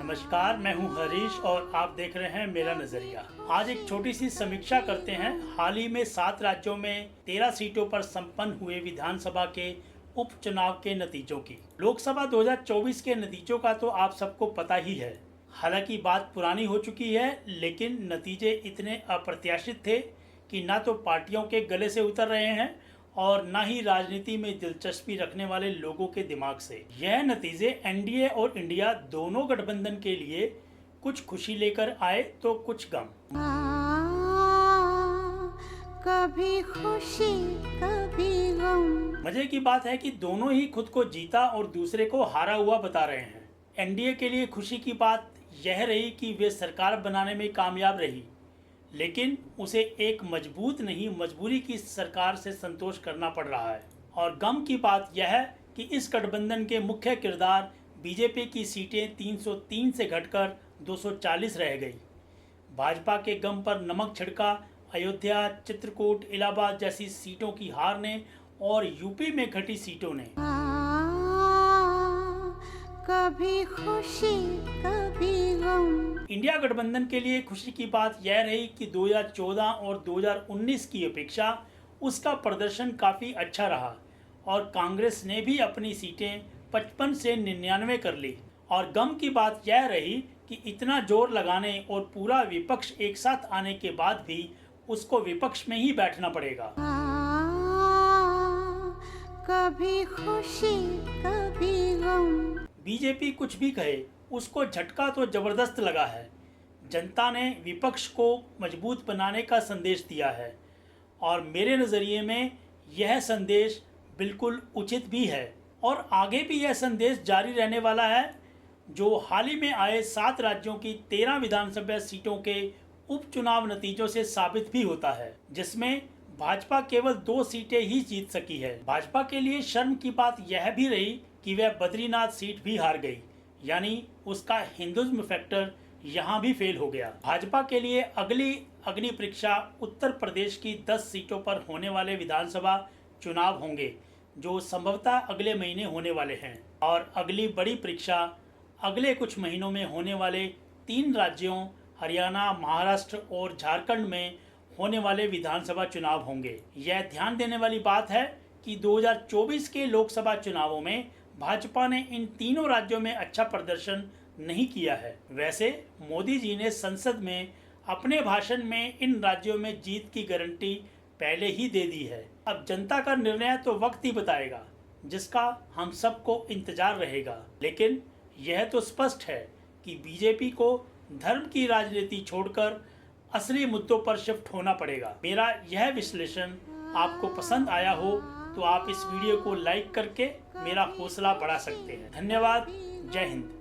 नमस्कार, मैं हूं हरीश और आप देख रहे हैं मेरा नजरिया। आज एक छोटी सी समीक्षा करते हैं हाल ही में 7 राज्यों में 13 सीटों पर संपन्न हुए विधानसभा के उपचुनाव के नतीजों की। लोकसभा 2024 के नतीजों का तो आप सबको पता ही है। हालांकि बात पुरानी हो चुकी है, लेकिन नतीजे इतने अप्रत्याशित थे कि ना तो पार्टियों के गले से उतर रहे हैं और न ही राजनीति में दिलचस्पी रखने वाले लोगों के दिमाग से। यह नतीजे एनडीए और इंडिया दोनों गठबंधन के लिए कुछ खुशी लेकर आए तो कुछ गम। कभी खुशी कभी गम। मजे की बात है कि दोनों ही खुद को जीता और दूसरे को हारा हुआ बता रहे हैं। एनडीए के लिए खुशी की बात यह रही कि वे सरकार बनाने में कामयाब रही, लेकिन उसे एक मजबूत नहीं मजबूरी की सरकार से संतोष करना पड़ रहा है। और गम की बात यह है कि इस गठबंधन के मुख्य किरदार बीजेपी की सीटें 303 से घटकर 240 रह गई। भाजपा के गम पर नमक छिड़का अयोध्या, चित्रकूट, इलाहाबाद जैसी सीटों की हार ने और यूपी में घटी सीटों ने। कभी खुशी कभी गम। इंडिया गठबंधन के लिए खुशी की बात यह रही कि 2014 और 2019 की अपेक्षा उसका प्रदर्शन काफ़ी अच्छा रहा और कांग्रेस ने भी अपनी सीटें 55 से 99 कर ली। और गम की बात यह रही कि इतना जोर लगाने और पूरा विपक्ष एक साथ आने के बाद भी उसको विपक्ष में ही बैठना पड़ेगा। कभी खुशी कभी गम। बीजेपी कुछ भी कहे, उसको झटका तो जबरदस्त लगा है। जनता ने विपक्ष को मजबूत बनाने का संदेश दिया है और मेरे नज़रिए में यह संदेश बिल्कुल उचित भी है और आगे भी यह संदेश जारी रहने वाला है, जो हाल ही में आए 7 राज्यों की 13 विधानसभा सीटों के उपचुनाव नतीजों से साबित भी होता है, जिसमें भाजपा केवल 2 सीटें ही जीत सकी है। भाजपा के लिए शर्म की बात यह भी रही कि वह बद्रीनाथ सीट भी हार गई, यानी उसका हिंदुत्व फैक्टर यहाँ भी फेल हो गया। भाजपा के लिए अगली अग्नि परीक्षा उत्तर प्रदेश की 10 सीटों पर होने वाले विधानसभा चुनाव होंगे, जो संभवतः अगले महीने होने वाले हैं। और अगली बड़ी परीक्षा अगले कुछ महीनों में होने वाले 3 राज्यों हरियाणा, महाराष्ट्र और झारखंड में होने वाले विधानसभा चुनाव होंगे। यह ध्यान देने वाली बात है कि 2024 के लोकसभा चुनावों में भाजपा ने इन तीनों राज्यों में अच्छा प्रदर्शन नहीं किया है। वैसे मोदी जी ने संसद में अपने भाषण में इन राज्यों में जीत की गारंटी पहले ही दे दी है। अब जनता का निर्णय तो वक्त ही बताएगा, जिसका हम सबको इंतजार रहेगा। लेकिन यह तो स्पष्ट है कि बीजेपी को धर्म की राजनीति छोड़कर असली मुद्दों पर शिफ्ट होना पड़ेगा। मेरा यह विश्लेषण आपको पसंद आया हो तो आप इस वीडियो को लाइक करके मेरा हौसला बढ़ा सकते हैं। धन्यवाद। जय हिंद।